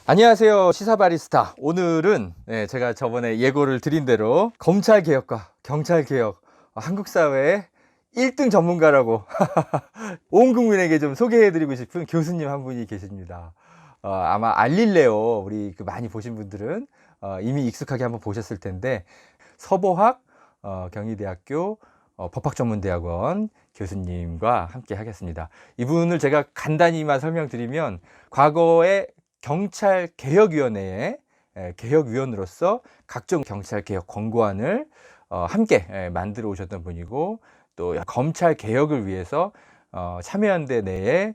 안녕하세요. 시사바리스타. 오늘은 제가 저번에 예고를 드린 대로 검찰개혁과 경찰개혁, 한국 사회의 1등 전문가라고 온 국민에게 좀 소개해드리고 싶은 교수님 한 분이 계십니다. 아마 알릴레오 우리 많이 보신 분들은 이미 익숙하게 한번 보셨을 텐데, 서보학 경희대학교 법학전문대학원 교수님과 함께 하겠습니다. 이분을 제가 간단히만 설명드리면, 과거에 경찰개혁위원회의 개혁위원으로서 각종 경찰개혁 권고안을 함께 만들어 오셨던 분이고, 또 검찰개혁을 위해서 참여연대 내에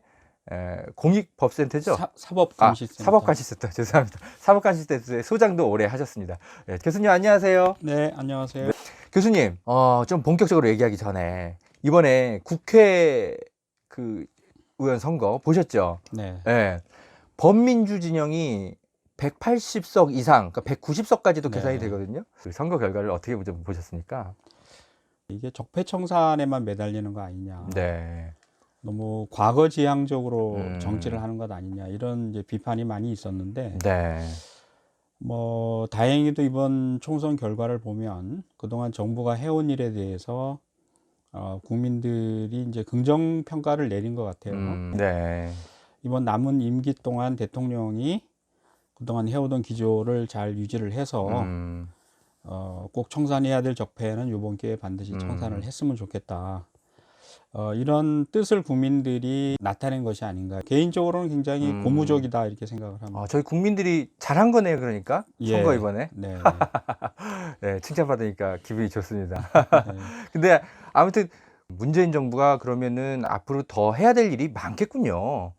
공익법센터죠? 사법감시센터. 사법감시센터. 죄송합니다. 사법감시센터의 소장도 오래 하셨습니다. 교수님 안녕하세요. 네, 안녕하세요. 교수님, 좀 본격적으로 얘기하기 전에, 이번에 국회 의원 선거 보셨죠? 네. 네. 범민주 진영이 180석 이상, 그러니까 190석까지도 계산이 네. 되거든요. 그 선거 결과를 어떻게 좀 보셨습니까? 이게 적폐청산에만 매달리는 거 아니냐. 네. 너무 과거지향적으로 정치를 음. 하는 것 아니냐. 이런 이제 비판이 많이 있었는데, 네. 뭐 다행히도 이번 총선 결과를 보면 그동안 정부가 해온 일에 대해서 국민들이 이제 긍정 평가를 내린 것 같아요. 네. 이번 남은 임기 동안 대통령이 그동안 해오던 기조를 잘 유지를 해서 꼭 청산해야 될 적폐는 이번 기회에 반드시 청산을 했으면 좋겠다. 이런 뜻을 국민들이 나타낸 것이 아닌가. 개인적으로는 굉장히 고무적이다 이렇게 생각을 합니다. 저희 국민들이 잘한 거네요, 그러니까. 선거 이번에. 네. 네, 칭찬받으니까 기분이 좋습니다. 네. 근데 아무튼 문재인 정부가 그러면은 앞으로 더 해야 될 일이 많겠군요.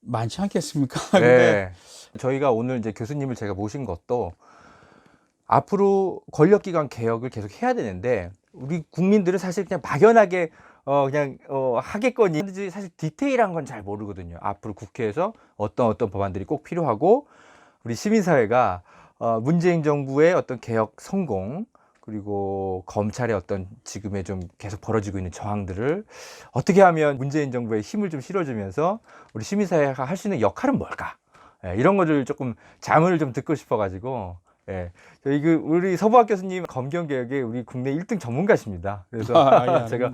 많지 않겠습니까? 네. 근데 저희가 오늘 이제 교수님을 제가 모신 것도, 앞으로 권력기관 개혁을 계속 해야 되는데, 우리 국민들은 사실 그냥 막연하게 하겠거니, 사실 디테일한 건 잘 모르거든요. 앞으로 국회에서 어떤 법안들이 꼭 필요하고, 우리 시민사회가 문재인 정부의 어떤 개혁 성공, 그리고 검찰의 어떤 지금의 좀 계속 벌어지고 있는 저항들을 어떻게 하면 문재인 정부의 힘을 좀 실어주면서 우리 시민사회가 할 수 있는 역할은 뭘까? 이런 거를 조금 자문을 좀 듣고 싶어가지고, 저희 우리 서보학 교수님 검경개혁의 우리 국내 1등 전문가십니다. 그래서 제가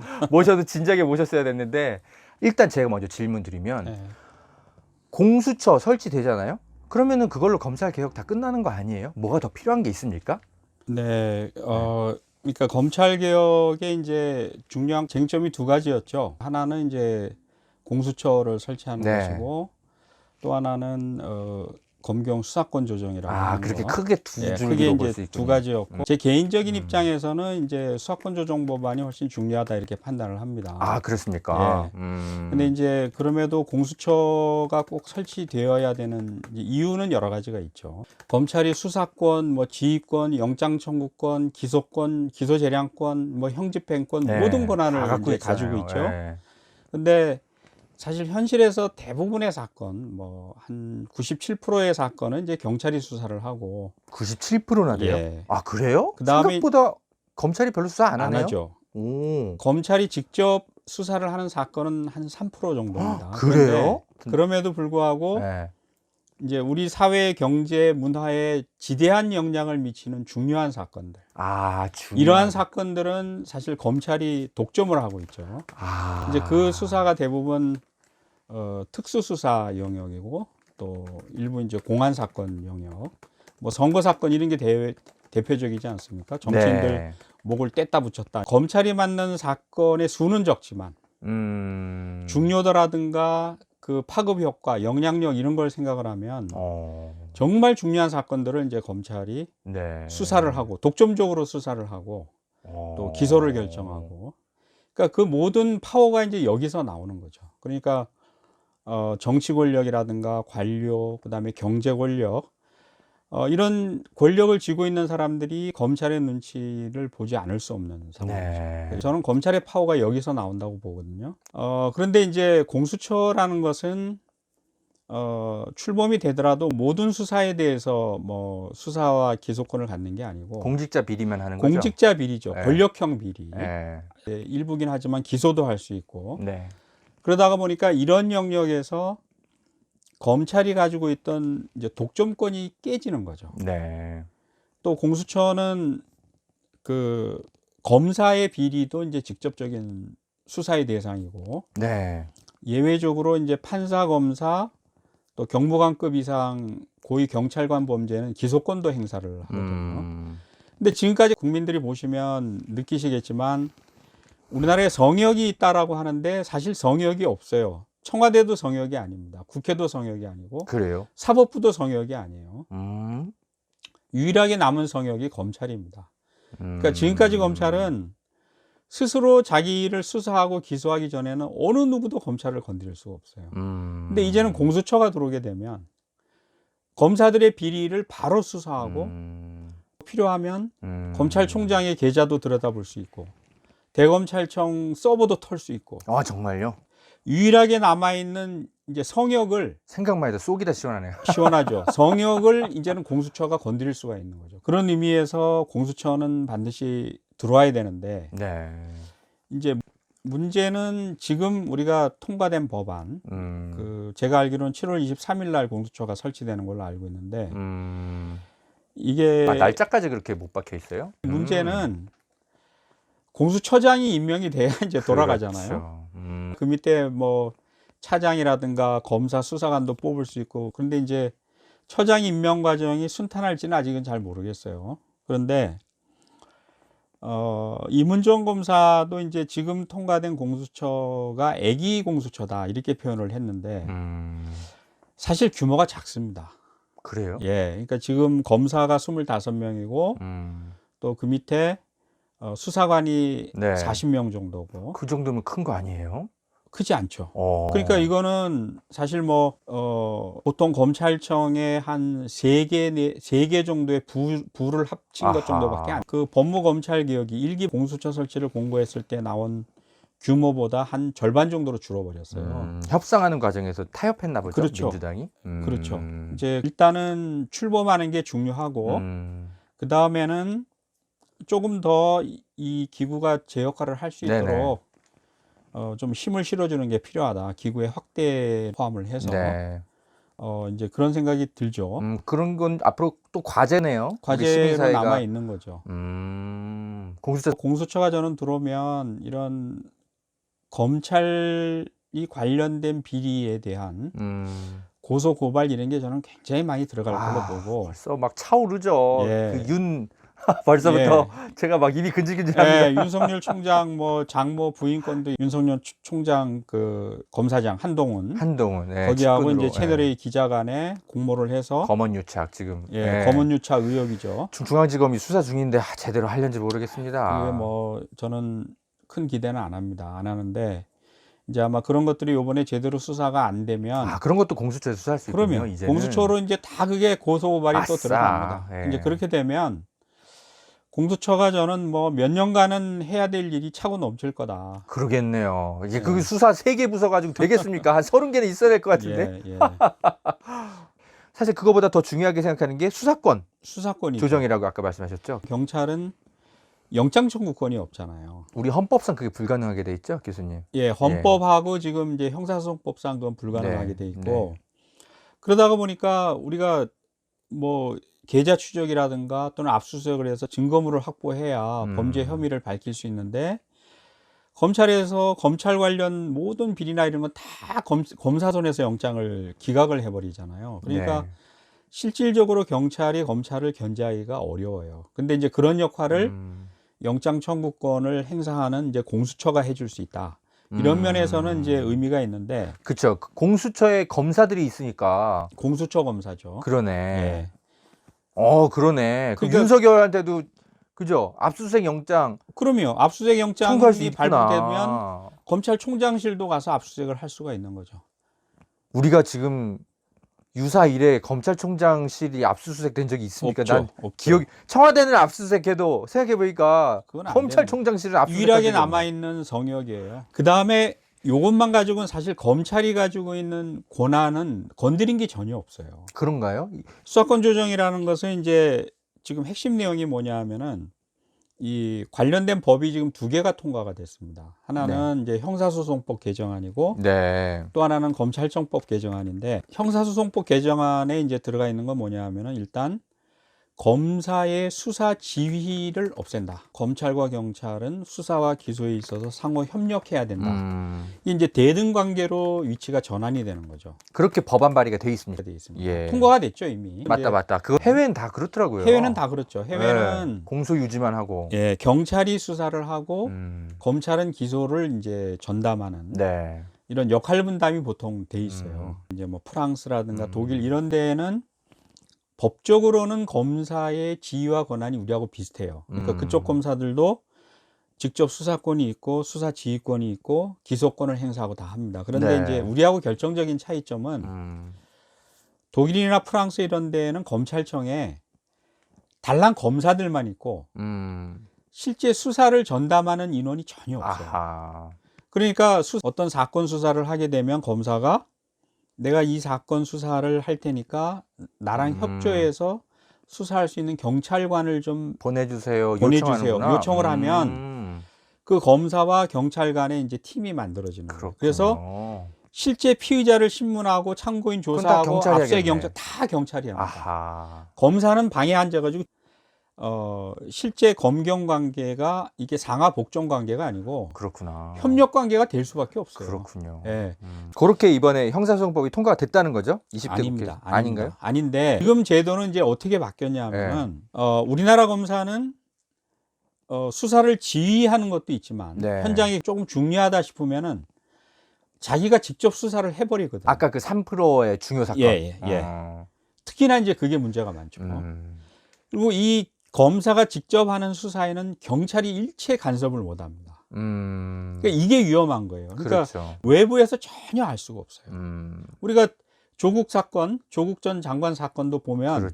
진작에 모셨어야 됐는데, 일단 제가 먼저 질문 드리면, 네. 공수처 설치되잖아요? 그러면은 그걸로 검찰 개혁 다 끝나는 거 아니에요? 뭐가 더 필요한 게 있습니까? 네, 그러니까 검찰 개혁의 이제 중요한 쟁점이 두 가지였죠. 하나는 이제 공수처를 설치하는 것이고, 또 하나는 검경 수사권 조정이라고 하는 그렇게 거. 크게 두 크게 줄기로 볼 수 이제 있군요. 두 가지였고, 제 개인적인 입장에서는 이제 수사권 조정 법안이 훨씬 중요하다 이렇게 판단을 합니다. 그렇습니까? 근데 이제 그럼에도 공수처가 꼭 설치되어야 되는 이유는 여러 가지가 있죠. 검찰이 수사권, 뭐 지휘권, 영장 청구권, 기소권, 기소재량권, 뭐 형집행권 모든 권한을 이제 가지고 있죠. 근데 사실 현실에서 대부분의 사건, 뭐 한 97%의 사건은 이제 경찰이 수사를 하고. 97%나 돼요? 예. 그래요? 그다음에 생각보다 검찰이 별로 수사 안 하네요? 하죠. 오. 검찰이 직접 수사를 하는 사건은 한 3% 정도입니다. 그래요? 그럼에도 불구하고 네. 이제 우리 사회, 경제, 문화에 지대한 영향을 미치는 중요한 사건들. 이러한 사건들은 사실 검찰이 독점을 하고 있죠. 이제 그 수사가 대부분 특수수사 영역이고, 또 일부 이제 공안 사건 영역, 뭐 선거 사건 이런 게 대표적이지 않습니까? 정치인들 목을 뗐다 붙였다. 검찰이 맡는 사건의 수는 적지만 중요도라든가 그 파급 효과, 영향력 이런 걸 생각을 하면 정말 중요한 사건들을 이제 검찰이 수사를 하고, 독점적으로 수사를 하고, 또 기소를 결정하고. 그러니까 그 모든 파워가 이제 여기서 나오는 거죠. 그러니까 정치 권력이라든가 관료, 그다음에 경제 권력, 이런 권력을 쥐고 있는 사람들이 검찰의 눈치를 보지 않을 수 없는 상황이죠. 저는 검찰의 파워가 여기서 나온다고 보거든요. 그런데 이제 공수처라는 것은 출범이 되더라도 모든 수사에 대해서 뭐 수사와 기소권을 갖는 게 아니고, 공직자 비리만 하는 거죠? 공직자 비리죠. 권력형 비리. 일부긴 하지만 기소도 할 수 있고. 그러다가 보니까 이런 영역에서 검찰이 가지고 있던 이제 독점권이 깨지는 거죠. 네. 또 공수처는 그 검사의 비리도 이제 직접적인 수사의 대상이고, 네. 예외적으로 이제 판사, 검사, 또 경무관급 이상 고위 경찰관 범죄는 기소권도 행사를 하거든요. 근데 지금까지 국민들이 보시면 느끼시겠지만 우리나라에 성역이 있다라고 하는데 사실 성역이 없어요. 청와대도 성역이 아닙니다. 국회도 성역이 아니고, 그래요? 사법부도 성역이 아니에요. 유일하게 남은 성역이 검찰입니다. 그러니까 지금까지 검찰은 스스로 자기 일을 수사하고 기소하기 전에는 어느 누구도 검찰을 건드릴 수가 없어요. 근데 이제는 공수처가 들어오게 되면 검사들의 비리를 바로 수사하고 필요하면 검찰총장의 계좌도 들여다볼 수 있고, 대검찰청 서버도 털 수 있고. 아, 정말요? 유일하게 남아있는 이제 성역을, 생각만 해도 속이 다 시원하네요. 시원하죠. 성역을 이제는 공수처가 건드릴 수가 있는 거죠. 그런 의미에서 공수처는 반드시 들어와야 되는데, 네. 이제 문제는 지금 우리가 통과된 법안, 그 제가 알기로는 7월 23일 날 공수처가 설치되는 걸로 알고 있는데, 이게 날짜까지 그렇게 못 박혀 있어요? 문제는 공수처장이 임명이 돼야 이제 돌아가잖아요. 그렇죠. 그 밑에 뭐 차장이라든가 검사 수사관도 뽑을 수 있고, 그런데 이제 처장 임명 과정이 순탄할지는 아직은 잘 모르겠어요. 그런데 이문정 검사도 이제 지금 통과된 공수처가 애기 공수처다 이렇게 표현을 했는데, 사실 규모가 작습니다. 그래요? 예, 그러니까 지금 검사가 25명이고 또 그 밑에 수사관이 네. 40명 정도고. 그 정도면 큰 거 아니에요? 크지 않죠. 그러니까 이거는 사실 뭐 보통 검찰청에 한 3개 정도의 부를 합친 것 정도밖에 안. 그 법무검찰개혁이 1기 공수처 설치를 공고했을 때 나온 규모보다 한 절반 정도로 줄어버렸어요. 협상하는 과정에서 타협했나 보죠. 그렇죠. 민주당이. 그렇죠. 이제 일단은 출범하는 게 중요하고, 그 다음에는 조금 더 이 기구가 제 역할을 할 수 있도록 좀 힘을 실어주는 게 필요하다. 기구의 확대 포함을 해서. 네. 이제 그런 생각이 들죠. 그런 건 앞으로 또 과제네요. 과제로 남아 있는 거죠. 공수처가 저는 들어오면 이런 검찰이 관련된 비리에 대한 고소 고발 이런 게 저는 굉장히 많이 들어갈 걸로 보고. 벌써 막 차오르죠. 예. 그 벌써부터 제가 막 입이 근질근질합니다. 예, 윤석열 총장 뭐 장모 부인권도 윤석열 총장 그 검사장 한동훈. 예, 거기하고 이제 채널A 기자간에 공모를 해서 검언유착 지금. 검언유착 의혹이죠. 중앙지검이 수사 중인데 제대로 하려는지 모르겠습니다. 이게 뭐 저는 큰 기대는 안 합니다. 안 하는데 이제 아마 그런 것들이 이번에 제대로 수사가 안 되면 그런 것도 공수처에서 수사할 수 있군요. 그러면 이제는. 공수처로 이제 다 그게 고소 고발이 또 들어갑니다. 이제 그렇게 되면 공수처가 저는 뭐 몇 년간은 해야 될 일이 차고 넘칠 거다. 그러겠네요. 이제 그 수사 3개 부서 가지고 되겠습니까? 한 30개는 있어야 될 것 같은데. 사실 그거보다 더 중요하게 생각하는 게 수사권이 조정이라고 아까 말씀하셨죠. 경찰은 영장 청구권이 없잖아요. 우리 헌법상 그게 불가능하게 돼 있죠, 교수님. 예, 헌법하고 지금 이제 형사소송법상 그건 불가능하게 돼 있고, 그러다가 보니까 우리가 뭐 계좌 추적이라든가 또는 압수수색을 해서 증거물을 확보해야 범죄 혐의를 밝힐 수 있는데, 검찰에서 검찰 관련 모든 비리나 이런 건 다 검사 손에서 영장을 기각을 해버리잖아요. 그러니까 실질적으로 경찰이 검찰을 견제하기가 어려워요. 근데 이제 그런 역할을 영장 청구권을 행사하는 이제 공수처가 해줄 수 있다. 이런 면에서는 이제 의미가 있는데. 그렇죠. 공수처에 검사들이 있으니까. 공수처 검사죠. 그러네. 그러네. 그러니까, 윤석열한테도 그죠? 압수수색 영장. 그럼요. 압수수색 영장이 발부되면 검찰총장실도 가서 압수수색을 할 수가 있는 거죠. 우리가 지금 유사 이래 검찰총장실이 압수수색 된 적이 있습니까? 없죠. 청와대는 압수수색해도 생각해보니까 검찰총장실은 압수수색 유일하게 남아있는 성역이에요. 그 다음에 요것만 가지고는 사실 검찰이 가지고 있는 권한은 건드린 게 전혀 없어요. 그런가요? 수사권 조정이라는 것은 이제 지금 핵심 내용이 뭐냐 하면은 이 관련된 법이 지금 2개가 통과가 됐습니다. 하나는 이제 형사소송법 개정안이고 또 하나는 검찰청법 개정안인데 형사소송법 개정안에 이제 들어가 있는 건 뭐냐 하면은 일단 검사의 수사 지휘를 없앤다. 검찰과 경찰은 수사와 기소에 있어서 상호 협력해야 된다. 이게 이제 대등 관계로 위치가 전환이 되는 거죠. 그렇게 법안 발의가 돼 있습니다. 예. 통과가 됐죠 이미. 맞다. 그거 해외는 다 그렇더라고요. 해외는 다 그렇죠. 해외는 공소 유지만 하고, 경찰이 수사를 하고 검찰은 기소를 이제 전담하는 이런 역할 분담이 보통 돼 있어요. 이제 뭐 프랑스라든가 독일 이런 데는 법적으로는 검사의 지위와 권한이 우리하고 비슷해요. 그러니까 그쪽 검사들도 직접 수사권이 있고 수사 지휘권이 있고 기소권을 행사하고 다 합니다. 그런데 이제 우리하고 결정적인 차이점은 독일이나 프랑스 이런 데는 검찰청에 달랑 검사들만 있고 실제 수사를 전담하는 인원이 전혀 없어요. 아하. 그러니까 어떤 사건 수사를 하게 되면 검사가 내가 이 사건 수사를 할 테니까 나랑 협조해서 수사할 수 있는 경찰관을 좀 보내주세요. 요청을 하면 그 검사와 경찰 간에 이제 팀이 만들어지는 거예요. 그래서 실제 피의자를 신문하고 참고인 조사하고 압수의 경찰 다 경찰이 합니다. 아하. 검사는 방에 앉아가지고 실제 검경 관계가 이게 상하 복종 관계가 아니고 그렇구나. 협력 관계가 될 수밖에 없어요. 그렇군요. 예. 그렇게 이번에 형사소송법이 통과가 됐다는 거죠? 20대 아닙니다. 국회. 아닌가요? 아닌데 지금 제도는 이제 어떻게 바뀌었냐면 우리나라 검사는 수사를 지휘하는 것도 있지만 현장이 조금 중요하다 싶으면은 자기가 직접 수사를 해버리거든요. 아까 그 3%의 중요 사건. 특히나 이제 그게 문제가 많죠. 그리고 이 검사가 직접 하는 수사에는 경찰이 일체 간섭을 못 합니다. 그러니까 이게 위험한 거예요. 그러니까 그렇죠. 외부에서 전혀 알 수가 없어요. 우리가 조국 사건, 조국 전 장관 사건도 보면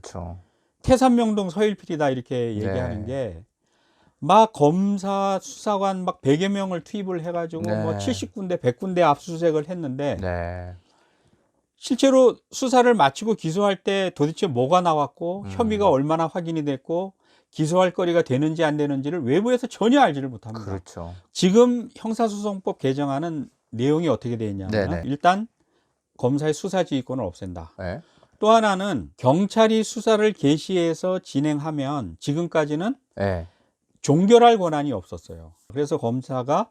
태산명동 서일필이다 이렇게 얘기하는 게 막 검사 수사관 막 100여 명을 투입을 해가지고 뭐 70군데, 100군데 압수수색을 했는데 실제로 수사를 마치고 기소할 때 도대체 뭐가 나왔고 혐의가 얼마나 확인이 됐고 기소할 거리가 되는지 안 되는지를 외부에서 전혀 알지를 못합니다. 그렇죠. 지금 형사소송법 개정안은 내용이 어떻게 되어 있냐면 일단 검사의 수사지휘권을 없앤다. 또 하나는 경찰이 수사를 개시해서 진행하면 지금까지는 종결할 권한이 없었어요. 그래서 검사가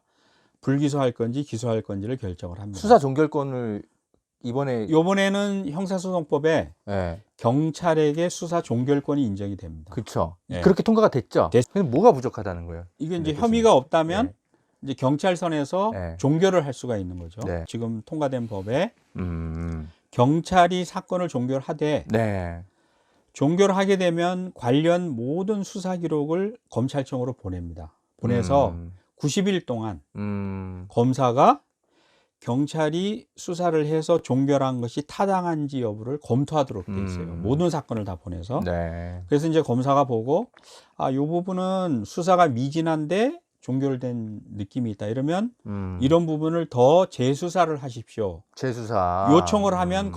불기소할 건지 기소할 건지를 결정을 합니다. 수사 종결권을 이번에는 형사소송법에 경찰에게 수사 종결권이 인정이 됩니다. 그렇죠. 그렇게 통과가 됐죠. 근데 뭐가 부족하다는 거예요? 이게 이제 혐의가 없다면 이제 경찰선에서 종결을 할 수가 있는 거죠. 지금 통과된 법에 경찰이 사건을 종결하되 종결하게 되면 관련 모든 수사 기록을 검찰청으로 보냅니다. 보내서 90일 동안 검사가 경찰이 수사를 해서 종결한 것이 타당한지 여부를 검토하도록 돼 있어요. 모든 사건을 다 보내서. 그래서 이제 검사가 보고 이 부분은 수사가 미진한데 종결된 느낌이 있다. 이러면 이런 부분을 더 재수사를 하십시오. 재수사. 요청을 하면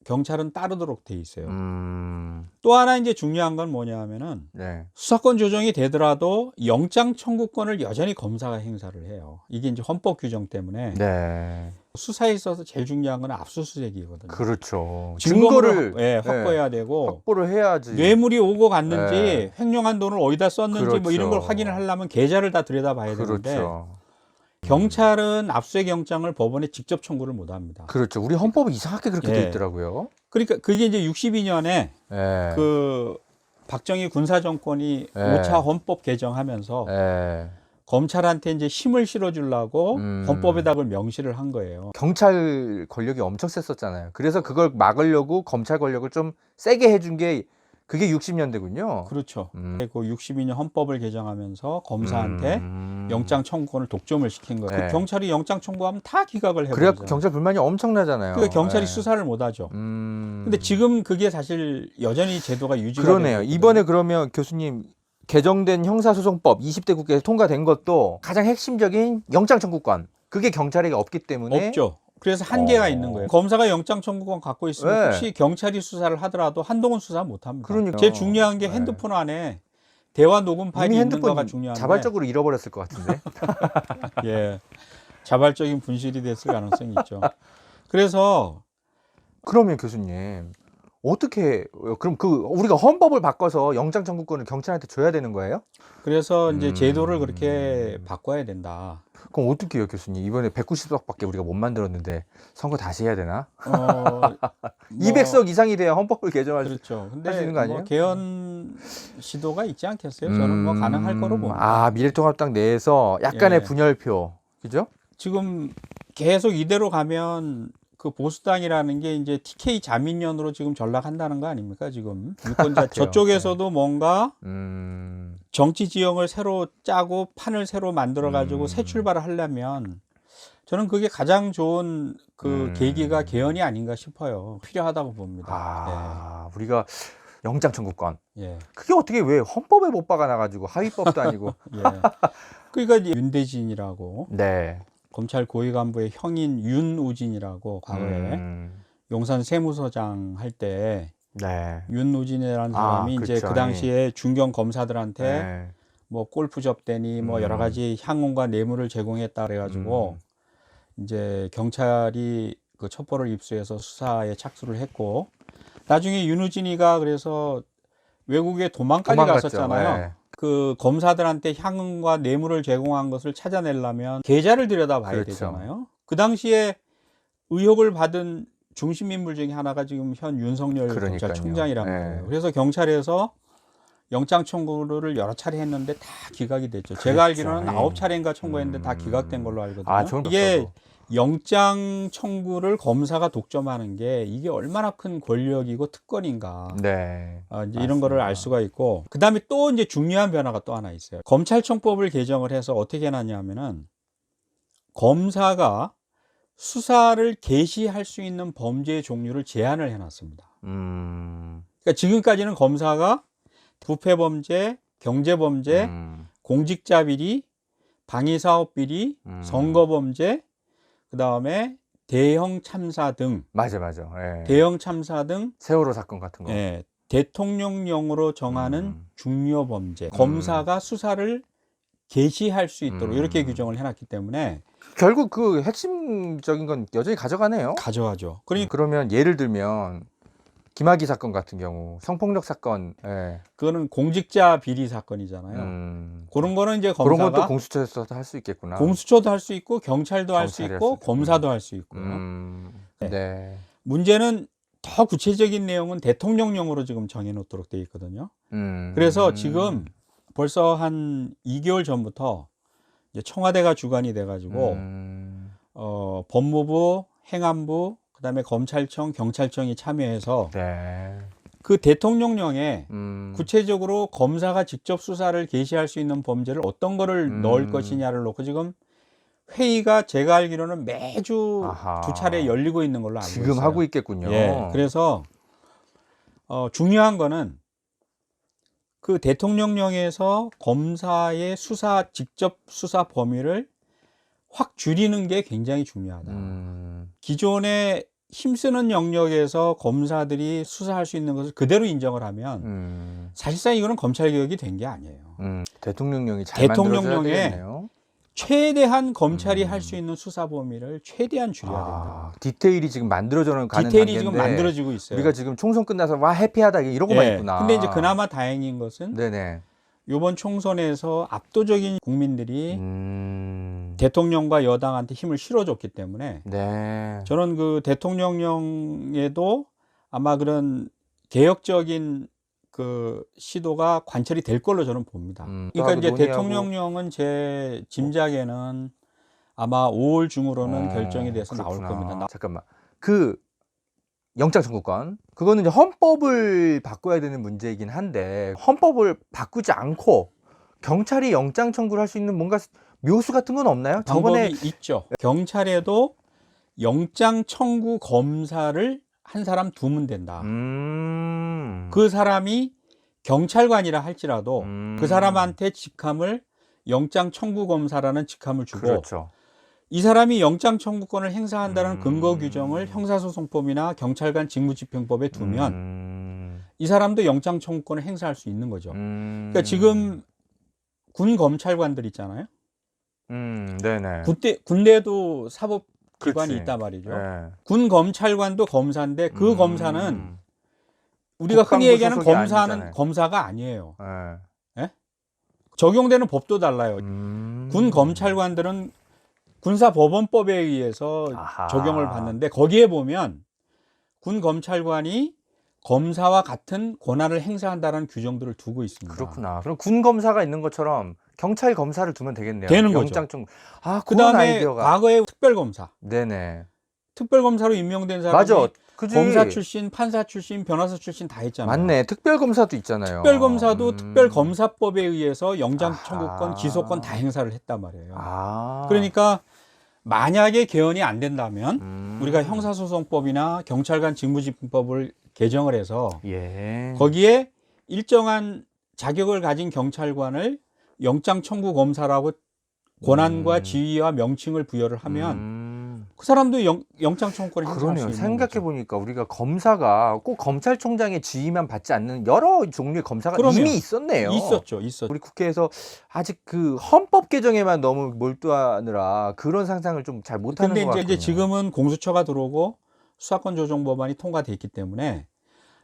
경찰은 따르도록 돼 있어요. 또 하나 이제 중요한 건 뭐냐 하면은 수사권 조정이 되더라도 영장 청구권을 여전히 검사가 행사를 해요. 이게 이제 헌법 규정 때문에 수사에 있어서 제일 중요한 건 압수수색이거든요. 그렇죠. 증거를 확보해야 되고 확보를 해야지. 뇌물이 오고 갔는지 횡령한 돈을 어디다 썼는지 뭐 이런 걸 확인을 하려면 계좌를 다 들여다봐야 되는데 경찰은 압수수색 영장을 법원에 직접 청구를 못 합니다. 그렇죠. 우리 헌법이 이상하게 그렇게 돼 있더라고요. 그러니까 그게 이제 62년에 그 박정희 군사 정권이 5차 헌법 개정하면서 검찰한테 이제 힘을 실어주려고 헌법에다 그걸 명시를 한 거예요. 경찰 권력이 엄청 셌었잖아요. 그래서 그걸 막으려고 검찰 권력을 좀 세게 해준 게 그게 60년대군요. 그렇죠. 그 62년 헌법을 개정하면서 검사한테 영장 청구권을 독점을 시킨 거예요. 그 경찰이 영장 청구하면 다 기각을 해버리죠. 그래 경찰 불만이 엄청나잖아요. 그러니까 경찰이 수사를 못하죠. 근데 지금 그게 사실 여전히 제도가 유지가 그러네요. 이번에 그러면 교수님 개정된 형사소송법 20대 국회에서 통과된 것도 가장 핵심적인 영장 청구권 그게 경찰에게 없기 때문에 없죠. 그래서 한계가 있는 거예요. 검사가 영장 청구권 갖고 있으면 혹시 경찰이 수사를 하더라도 한동훈 수사 못 합니다. 그러니까. 제일 중요한 게 핸드폰 안에 대화 녹음 파일이 이미 있는가가 핸드폰 중요한데 자발적으로 잃어버렸을 것 같은데. 예, 자발적인 분실이 됐을 가능성이 있죠. 그래서 그러면 교수님 어떻게 그럼 우리가 헌법을 바꿔서 영장 청구권을 경찰한테 줘야 되는 거예요? 그래서 이제 제도를 그렇게 바꿔야 된다. 그럼 어떻게 해요, 교수님? 이번에 190석밖에 우리가 못 만들었는데 선거 다시 해야 되나? 뭐 200석 이상이 돼야 헌법을 개정할 그렇죠. 수 근데 있는 거 아니에요? 뭐 개헌 시도가 있지 않겠어요? 저는 뭐 가능할 거로 봅니다. 아, 미래통합당 내에서 약간의 예. 분열표, 그죠? 지금 계속 이대로 가면 그 보수당이라는 게 이제 TK 자민련으로 지금 전락한다는 거 아닙니까? 지금 유권자 저쪽에서도 뭔가 정치 지형을 새로 짜고 판을 새로 만들어 가지고 새 출발을 하려면 저는 그게 가장 좋은 그 계기가 개헌이 아닌가 싶어요. 필요하다고 봅니다. 아, 우리가 영장 청구권. 예. 그게 어떻게 왜 헌법에 못 박아놔가지고 하위법도 아니고. 예. 그러니까 이제 윤대진이라고 네. 검찰 고위 간부의 형인 윤우진이라고 과거에 용산 세무서장 할 때 네. 윤우진이라는 사람이 이제 그렇죠. 그 당시에 중견 검사들한테 네. 뭐 골프 접대니 뭐 여러 가지 향응과 뇌물을 제공했다 그래가지고 이제 경찰이 그 첩보를 입수해서 수사에 착수를 했고 나중에 윤우진이가 그래서 외국에 도망까지 도망갔죠. 갔었잖아요. 네. 그 검사들한테 향응과 뇌물을 제공한 것을 찾아내려면 계좌를 들여다봐야 그렇죠. 되잖아요. 그 당시에 의혹을 받은 중심 인물 중에 하나가 지금 현 윤석열 그러니까요. 경찰청장이란 네. 말이에요. 그래서 경찰에서 영장 청구를 여러 차례 했는데 다 기각이 됐죠. 제가 알기로는 9차례인가 청구했는데 다 기각된 걸로 알거든요. 아, 저는 이게 없어도. 영장 청구를 검사가 독점하는 게 이게 얼마나 큰 권력이고 특권인가. 네. 이제 이런 거를 알 수가 있고, 그 다음에 또 이제 중요한 변화가 또 하나 있어요. 검찰청법을 개정을 해서 어떻게 해놨냐면은 검사가 수사를 개시할 수 있는 범죄의 종류를 제한을 해놨습니다. 그러니까 지금까지는 검사가 부패범죄, 경제범죄, 공직자비리, 방위사업비리, 선거범죄, 그 다음에 대형 참사 등, 맞아. 예. 대형 참사 등, 세월호 사건 같은 거. 예, 대통령령으로 정하는 중요 범죄, 검사가 수사를 개시할 수 있도록 이렇게 규정을 해놨기 때문에 결국 그 핵심적인 건 여전히 가져가네요. 가져가죠. 그러니까 그러면 예를 들면 김학의 사건 같은 경우 성폭력 사건, 예. 그거는 공직자 비리 사건이잖아요. 그런 거는 이제 그런 검사가 건 또 공수처에서도 할 수 있겠구나. 공수처도 할 수 있고 경찰도 할 수 경찰이 있고 할 수 있고. 검사도 할 수 있고요. 네. 문제는 더 구체적인 내용은 대통령령으로 지금 정해놓도록 되어 있거든요. 그래서 지금 벌써 한 2개월 전부터 이제 청와대가 주관이 돼가지고 법무부, 행안부, 그다음에 검찰청, 경찰청이 참여해서 네. 그 대통령령에 구체적으로 검사가 직접 수사를 개시할 수 있는 범죄를 어떤 거를 넣을 것이냐를 놓고 지금 회의가 제가 알기로는 매주 아하. 2차례 열리고 있는 걸로 알고 지금 있어요. 하고 있겠군요. 예, 그래서 중요한 거는 그 대통령령에서 검사의 직접 수사 범위를 확 줄이는 게 굉장히 중요하다. 기존에 힘쓰는 영역에서 검사들이 수사할 수 있는 것을 그대로 인정을 하면 사실상 이거는 검찰개혁이 된 게 아니에요. 대통령령이 잘 만들어져야 되겠네요. 최대한 검찰이 할 수 있는 수사 범위를 최대한 줄여야 된다. 디테일이 지금 만들어져는 가는 디테일이 단계인데 지금 만들어지고 있어요. 우리가 지금 총선 끝나서 와 해피하다 이러고만 있구나. 근데 이제 그나마 다행인 것은 네네. 이번 총선에서 압도적인 국민들이 대통령과 여당한테 힘을 실어줬기 때문에 네. 저는 그 대통령령에도 아마 그런 개혁적인 그 시도가 관철이 될 걸로 저는 봅니다. 그러니까 이제 논의하고. 대통령령은 제 짐작에는 아마 5월 중으로는 결정이 돼서 그렇구나. 나올 겁니다. 잠깐만. 그 영장 청구권 그거는 이제 헌법을 바꿔야 되는 문제이긴 한데 헌법을 바꾸지 않고 경찰이 영장 청구를 할 수 있는 뭔가 묘수 같은 건 없나요? 방법이 있죠. 경찰에도 영장 청구 검사를 한 사람 두면 된다. 그 사람이 경찰관이라 할지라도 그 사람한테 직함을 영장 청구 검사라는 직함을 주고 그렇죠. 이 사람이 영장 청구권을 행사한다는 근거 규정을 형사소송법이나 경찰관 직무집행법에 두면 이 사람도 영장 청구권을 행사할 수 있는 거죠. 그러니까 지금 군 검찰관들 있잖아요. 네네. 군대에도 사법기관이 그치. 있단 말이죠. 네. 군 검찰관도 검사인데 그 검사는 우리가 흔히 얘기하는 국방부 소속이 검사는 아니잖아요. 검사가 아니에요. 네. 예? 적용되는 법도 달라요. 군 검찰관들은 군사법원법에 의해서 아하. 적용을 받는데 거기에 보면 군 검찰관이 검사와 같은 권한을 행사한다는 규정들을 두고 있습니다. 그렇구나. 그럼 군 검사가 있는 것처럼 경찰 검사를 두면 되겠네요. 되는 거죠. 영장 청구. 아, 그런 그다음에 아이디어가. 과거에 특별검사, 네네. 특별검사로 임명된 사람이 맞아. 그지? 검사 출신, 판사 출신, 변호사 출신 다 있잖아요. 맞네. 특별검사도 있잖아요. 특별검사도 특별검사법에 의해서 영장 아하. 청구권, 기소권 다 행사를 했단 말이에요. 아. 그러니까 만약에 개헌이 안 된다면 우리가 형사소송법이나 경찰관 직무집행법을 개정을 해서 예. 거기에 일정한 자격을 가진 경찰관을 영장 청구 검사라고 권한과 지위와 명칭을 부여를 하면 그 사람도 영장 청구권을 행사할 수 그러네요. 있는 생각해 거죠. 보니까 우리가 검사가 꼭 검찰총장의 지위만 받지 않는 여러 종류의 검사가 그럼요. 이미 있었네요. 있었죠. 우리 국회에서 아직 그 헌법 개정에만 너무 몰두하느라 그런 상상을 좀 잘 못하는 근데 것 같거든요. 이제 지금은 공수처가 들어오고 수사권 조정 법안이 통과돼 있기 때문에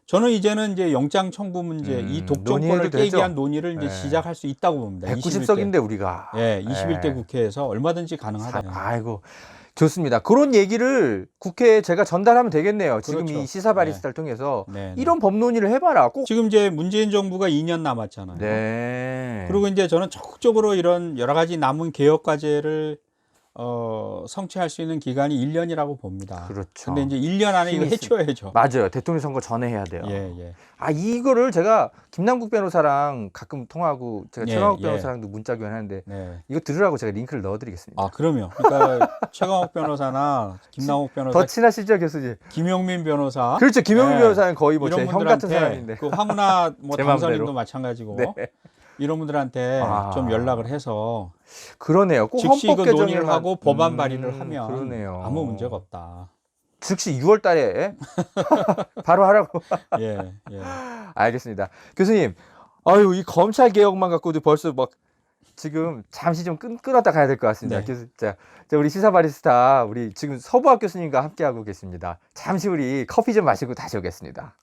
저는 이제는 이제 영장 청구 문제, 이 독점권을 논의해도 깨기 되죠? 위한 논의를 이제 네. 시작할 수 있다고 봅니다. 190석인데 우리가. 예, 21대 예. 국회에서 얼마든지 가능하다. 아이고. 좋습니다. 그런 얘기를 국회에 제가 전달하면 되겠네요. 지금 그렇죠. 이 시사 바리스타를 통해서 네, 네. 이런 법 논의를 해봐라. 꼭. 지금 이제 문재인 정부가 2년 남았잖아요. 네. 그리고 이제 저는 적극적으로 이런 여러 가지 남은 개혁 과제를 성취할 수 있는 기간이 1년이라고 봅니다. 그렇죠. 근데 이제 1년 안에 이거 힘이 해쳐야죠. 맞아요. 대통령 선거 전에 해야 돼요. 예, 예. 아, 이거를 제가 김남국 변호사랑 가끔 통화하고 제가 예, 최강욱 예. 변호사랑도 문자 교환하는데 네. 이거 들으라고 제가 링크를 넣어드리겠습니다. 아, 그럼요. 그러니까 최강욱 변호사나 김남욱 변호사, 더 친하시죠, 교수님? 김용민 변호사. 그렇죠. 김용민 네. 변호사는 거의 뭐 제 이런 형 같은 분들한테 사람인데. 그 황운하 뭐 제 당선인도 맘대로. 마찬가지고 네. 이런 분들한테 아. 좀 연락을 해서 그러네요. 꼭 즉시 헌법 그 개정에만 논의를 하고 법안 발의를 하면 그러네요. 아무 문제가 없다. 즉시 6월 달에 바로 하라고. 예, 예. 알겠습니다. 교수님, 아유, 이 검찰 개혁만 갖고도 벌써 막 지금 잠시 좀 끊었다 가야 될 것 같습니다. 네. 교수, 자, 우리 시사 바리스타 우리 지금 서부학 교수님과 함께하고 계십니다. 잠시 우리 커피 좀 마시고 다시 오겠습니다.